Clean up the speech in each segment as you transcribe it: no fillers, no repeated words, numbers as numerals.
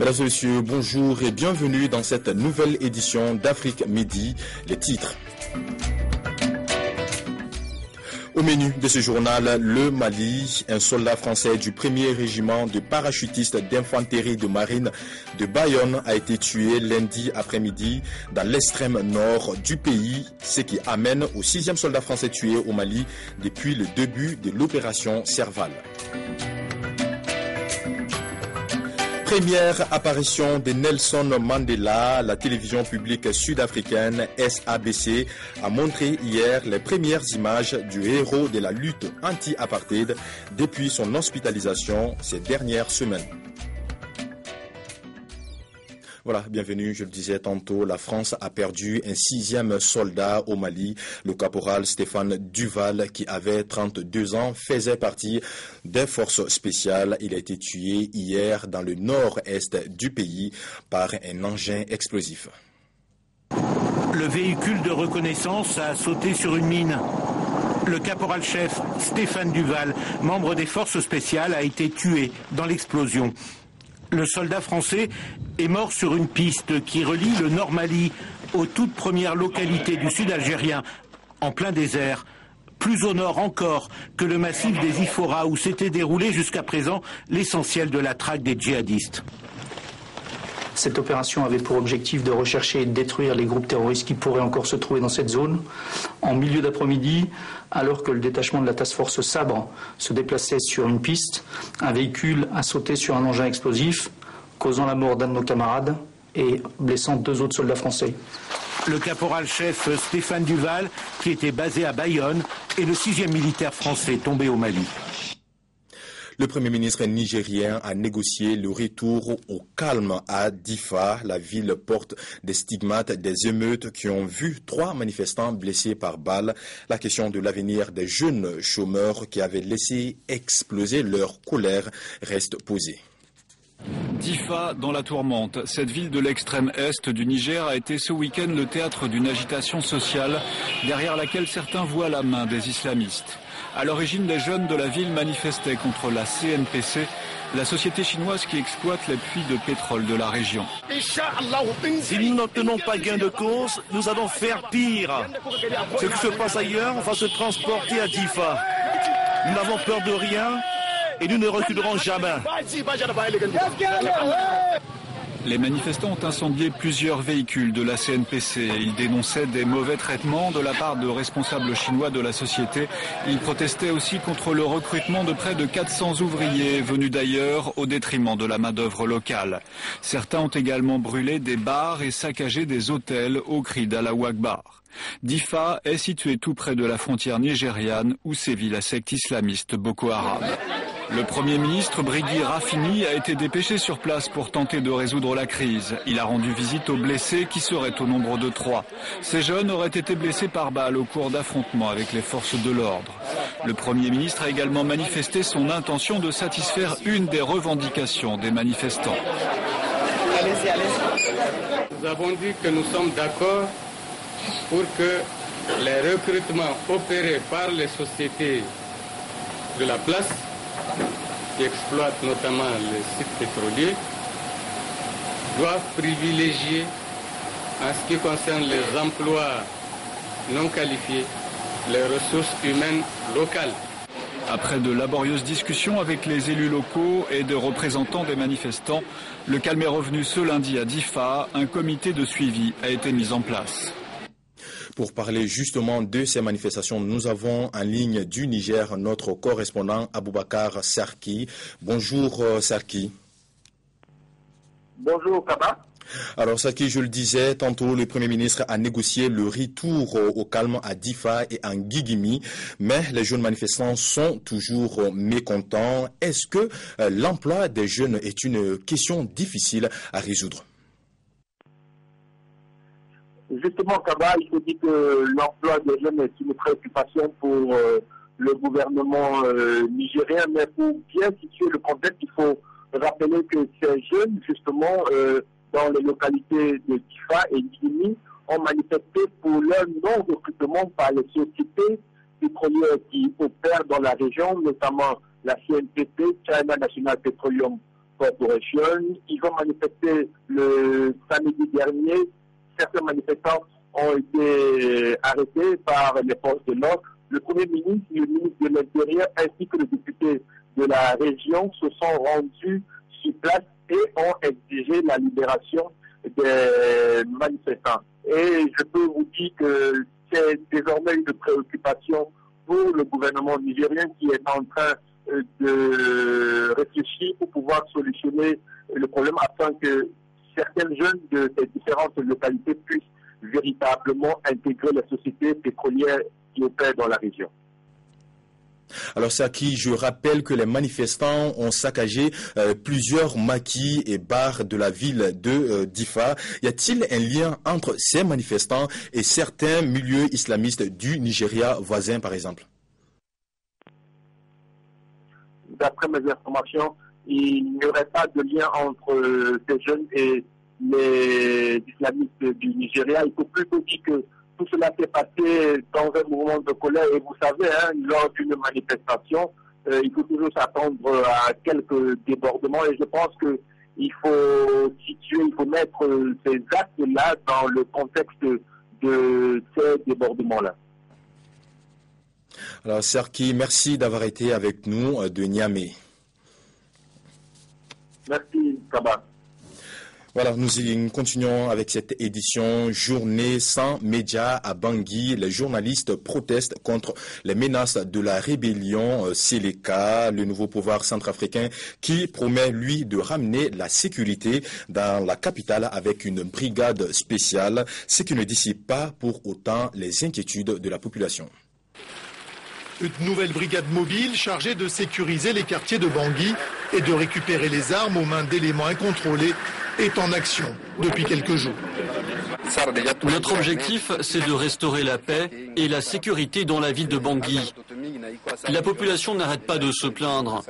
Mesdames et messieurs, bonjour et bienvenue dans cette nouvelle édition d'Afrique Midi. Les titres. Au menu de ce journal, le Mali, un soldat français du 1er régiment de parachutistes d'infanterie de marine de Bayonne a été tué lundi après-midi dans l'extrême nord du pays, ce qui amène au 6e soldat français tué au Mali depuis le début de l'opération Serval. Première apparition de Nelson Mandela, la télévision publique sud-africaine SABC a montré hier les premières images du héros de la lutte anti-apartheid depuis son hospitalisation ces dernières semaines. Voilà, bienvenue. Je le disais tantôt, la France a perdu un 6e soldat au Mali. Le caporal Stéphane Duval, qui avait 32 ans, faisait partie des forces spéciales. Il a été tué hier dans le nord-est du pays par un engin explosif. Le véhicule de reconnaissance a sauté sur une mine. Le caporal-chef Stéphane Duval, membre des forces spéciales, a été tué dans l'explosion. Le soldat français est mort sur une piste qui relie le Nord Mali aux toutes premières localités du sud algérien, en plein désert, plus au nord encore que le massif des Ifora où s'était déroulé jusqu'à présent l'essentiel de la traque des djihadistes. Cette opération avait pour objectif de rechercher et de détruire les groupes terroristes qui pourraient encore se trouver dans cette zone. En milieu d'après-midi, alors que le détachement de la task force Sabre se déplaçait sur une piste, un véhicule a sauté sur un engin explosif, causant la mort d'un de nos camarades et blessant 2 autres soldats français. Le caporal-chef Stéphane Duval, qui était basé à Bayonne, est le 6e militaire français tombé au Mali. Le Premier ministre nigérien a négocié le retour au calme à Difa. La ville porte des stigmates des émeutes qui ont vu 3 manifestants blessés par balle. La question de l'avenir des jeunes chômeurs qui avaient laissé exploser leur colère reste posée. Difa dans la tourmente. Cette ville de l'extrême est du Niger a été ce week-end le théâtre d'une agitation sociale derrière laquelle certains voient la main des islamistes. À l'origine, les jeunes de la ville manifestaient contre la CNPC, la société chinoise qui exploite les puits de pétrole de la région. Si nous n'obtenons pas gain de cause, nous allons faire pire. Ce qui se passe ailleurs va se transporter à Difa. Nous n'avons peur de rien et nous ne reculerons jamais. Les manifestants ont incendié plusieurs véhicules de la CNPC. Ils dénonçaient des mauvais traitements de la part de responsables chinois de la société. Ils protestaient aussi contre le recrutement de près de 400 ouvriers venus d'ailleurs au détriment de la main-d'œuvre locale. Certains ont également brûlé des bars et saccagé des hôtels au cri d'Allahu Akbar. Difa est situé tout près de la frontière nigériane où sévit la secte islamiste Boko Haram. Le Premier ministre Brigui Rafini a été dépêché sur place pour tenter de résoudre la crise. Il a rendu visite aux blessés qui seraient au nombre de 3. Ces jeunes auraient été blessés par balle au cours d'affrontements avec les forces de l'ordre. Le Premier ministre a également manifesté son intention de satisfaire une des revendications des manifestants. Nous avons dit que nous sommes d'accord pour que les recrutements opérés par les sociétés de la place qui exploitent notamment les sites pétroliers doivent privilégier en ce qui concerne les emplois non qualifiés, les ressources humaines locales. Après de laborieuses discussions avec les élus locaux et des représentants des manifestants, le calme est revenu ce lundi à Difa. Un comité de suivi a été mis en place. Pour parler justement de ces manifestations, nous avons en ligne du Niger notre correspondant Aboubakar Sarki. Bonjour Sarki. Bonjour Kaba. Alors Sarki, je le disais tantôt, le Premier ministre a négocié le retour au calme à Difa et en Guigimi, mais les jeunes manifestants sont toujours mécontents. Est-ce que l'emploi des jeunes est une question difficile à résoudre? Justement, Kaba, il faut dire que l'emploi des jeunes est une préoccupation pour le gouvernement nigérien, mais pour bien situer le contexte, il faut rappeler que ces jeunes, justement, dans les localités de Difa et Guigimi, ont manifesté pour leur non-recrutement par les sociétés pétrolières qui opèrent dans la région, notamment la CNPP, China National Petroleum Corporation. Ils ont manifesté le samedi dernier. Certains manifestants ont été arrêtés par les forces de l'ordre. Le Premier ministre, le ministre de l'Intérieur ainsi que le député de la région se sont rendus sur place et ont exigé la libération des manifestants. Et je peux vous dire que c'est désormais une préoccupation pour le gouvernement nigérien qui est en train de réfléchir pour pouvoir solutionner le problème afin que certains jeunes de ces différentes localités puissent véritablement intégrer la société pétrolière qui opère dans la région. Alors Saki, je rappelle que les manifestants ont saccagé plusieurs maquis et bars de la ville de Difa. Y a-t-il un lien entre ces manifestants et certains milieux islamistes du Nigeria voisin par exemple? D'après mes informations, il n'y aurait pas de lien entre ces jeunes et les islamistes du Nigeria. Il faut plutôt dire que tout cela s'est passé dans un mouvement de colère. Et vous savez, lors d'une manifestation, il faut toujours s'attendre à quelques débordements. Et je pense qu'il faut situer, il faut mettre ces actes-là dans le contexte de ces débordements-là. Alors Serki, merci d'avoir été avec nous de Niamey. Merci, Kaba. Voilà, nous continuons avec cette édition Journée sans médias à Bangui. Les journalistes protestent contre les menaces de la rébellion Seleka, le nouveau pouvoir centrafricain qui promet, lui, de ramener la sécurité dans la capitale avec une brigade spéciale, ce qui ne dissipe pas pour autant les inquiétudes de la population. Une nouvelle brigade mobile chargée de sécuriser les quartiers de Bangui et de récupérer les armes aux mains d'éléments incontrôlés est en action depuis quelques jours. Notre objectif, c'est de restaurer la paix et la sécurité dans la ville de Bangui. La population n'arrête pas de se plaindre.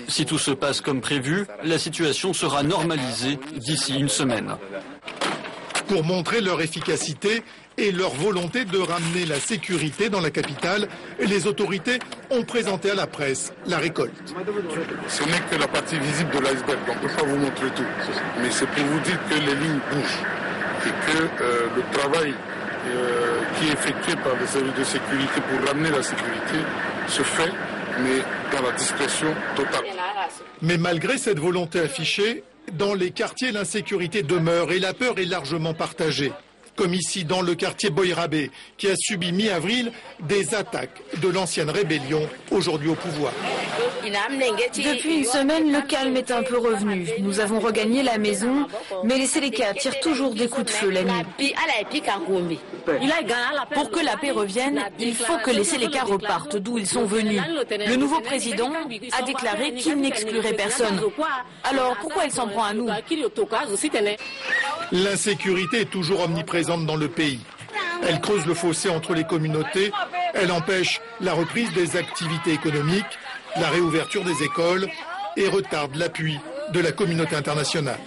Si tout se passe comme prévu, la situation sera normalisée d'ici une semaine. Pour montrer leur efficacité et leur volonté de ramener la sécurité dans la capitale, les autorités ont présenté à la presse la récolte. Ce n'est que la partie visible de l'iceberg, on ne peut pas vous montrer tout. Mais c'est pour vous dire que les lignes bougent et que le travail qui est effectué par les services de sécurité pour ramener la sécurité se fait, mais dans la discrétion totale. Mais malgré cette volonté affichée, dans les quartiers, l'insécurité demeure et la peur est largement partagée. Comme ici dans le quartier Boyrabé, qui a subi mi-avril des attaques de l'ancienne rébellion, aujourd'hui au pouvoir. Depuis une semaine, le calme est un peu revenu. Nous avons regagné la maison, mais les Seleka tirent toujours des coups de feu la nuit. Pour que la paix revienne, il faut que les Seleka repartent d'où ils sont venus. Le nouveau président a déclaré qu'il n'exclurait personne. Alors pourquoi il s'en prend à nous? L'insécurité est toujours omniprésente dans le pays. Elle creuse le fossé entre les communautés, elle empêche la reprise des activités économiques, la réouverture des écoles et retarde l'appui de la communauté internationale.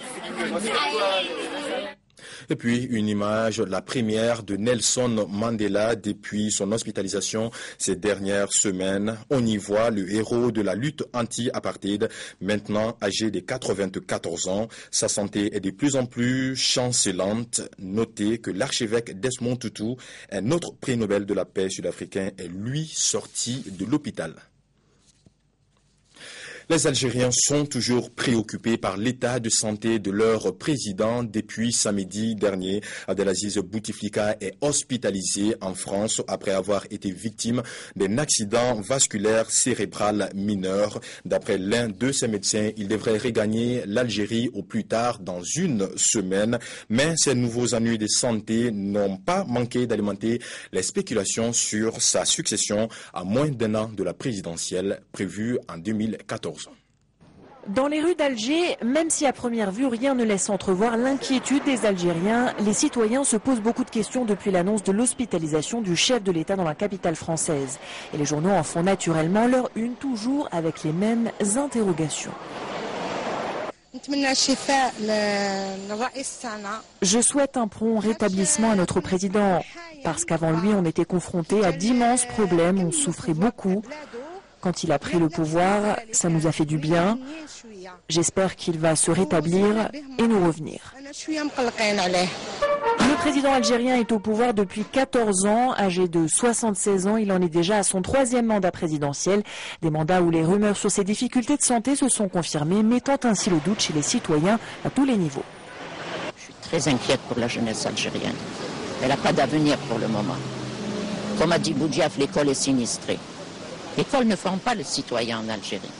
Et puis une image, la première de Nelson Mandela depuis son hospitalisation ces dernières semaines. On y voit le héros de la lutte anti-apartheid, maintenant âgé de 94 ans. Sa santé est de plus en plus chancelante. Notez que l'archevêque Desmond Tutu, un autre prix Nobel de la paix sud-africain, est lui sorti de l'hôpital. Les Algériens sont toujours préoccupés par l'état de santé de leur président. Depuis samedi dernier, Abdelaziz Bouteflika est hospitalisé en France après avoir été victime d'un accident vasculaire cérébral mineur. D'après l'un de ses médecins, il devrait regagner l'Algérie au plus tard dans une semaine. Mais ces nouveaux ennuis de santé n'ont pas manqué d'alimenter les spéculations sur sa succession à moins d'un an de la présidentielle prévue en 2014. Dans les rues d'Alger, même si à première vue rien ne laisse entrevoir l'inquiétude des Algériens, les citoyens se posent beaucoup de questions depuis l'annonce de l'hospitalisation du chef de l'État dans la capitale française. Et les journaux en font naturellement leur une, toujours avec les mêmes interrogations. Je souhaite un prompt rétablissement à notre président, parce qu'avant lui on était confronté à d'immenses problèmes, on souffrait beaucoup. Quand il a pris le pouvoir, ça nous a fait du bien. J'espère qu'il va se rétablir et nous revenir. Le président algérien est au pouvoir depuis 14 ans. Âgé de 76 ans, il en est déjà à son 3e mandat présidentiel. Des mandats où les rumeurs sur ses difficultés de santé se sont confirmées, mettant ainsi le doute chez les citoyens à tous les niveaux. Je suis très inquiète pour la jeunesse algérienne. Elle n'a pas d'avenir pour le moment. Comme a dit Boudiaf, l'école est sinistrée. L'école ne forme pas le citoyen en Algérie.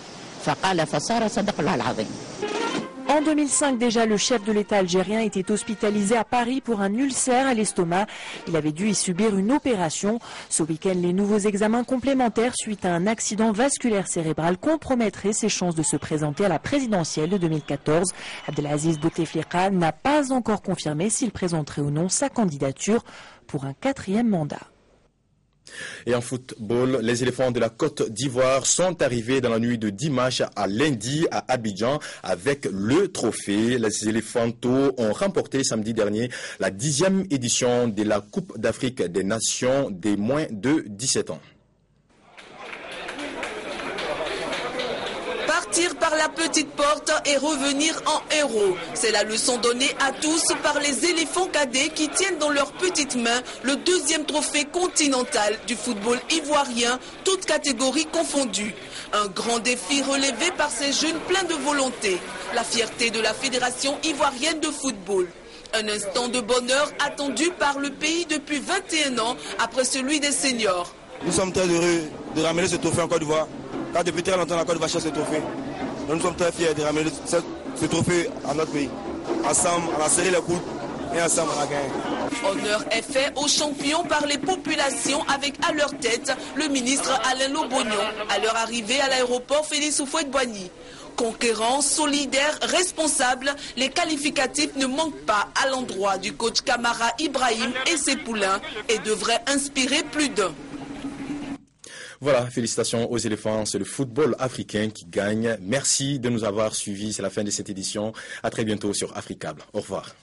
En 2005 déjà, le chef de l'État algérien était hospitalisé à Paris pour un ulcère à l'estomac. Il avait dû y subir une opération. Ce week-end, les nouveaux examens complémentaires suite à un accident vasculaire cérébral compromettraient ses chances de se présenter à la présidentielle de 2014. Abdelaziz Bouteflika n'a pas encore confirmé s'il présenterait ou non sa candidature pour un 4e mandat. Et en football, les éléphants de la Côte d'Ivoire sont arrivés dans la nuit de dimanche à lundi à Abidjan avec le trophée. Les éléphantos ont remporté samedi dernier la 10e édition de la Coupe d'Afrique des Nations des moins de 17 ans. Partir par la petite porte et revenir en héros. C'est la leçon donnée à tous par les éléphants cadets qui tiennent dans leurs petites mains le 2e trophée continental du football ivoirien, toutes catégories confondues. Un grand défi relevé par ces jeunes pleins de volonté. La fierté de la Fédération ivoirienne de football. Un instant de bonheur attendu par le pays depuis 21 ans après celui des seniors. Nous sommes très heureux de ramener ce trophée en Côte d'Ivoire. Car depuis très longtemps, la Côte d'Ivoire cherche ce trophée. Nous sommes très fiers de ramener ce trophée à notre pays. Ensemble, on a serré les coudes et ensemble, on a gagné. Honneur est fait aux champions par les populations avec à leur tête le ministre Alain Lobognon. À leur arrivée à l'aéroport Félix Houphouët-Boigny. Conquérants, solidaires, responsables, les qualificatifs ne manquent pas à l'endroit du coach Kamara Ibrahim et ses poulains et devraient inspirer plus d'un. Voilà, félicitations aux éléphants, c'est le football africain qui gagne. Merci de nous avoir suivis, c'est la fin de cette édition. À très bientôt sur Africable. Au revoir.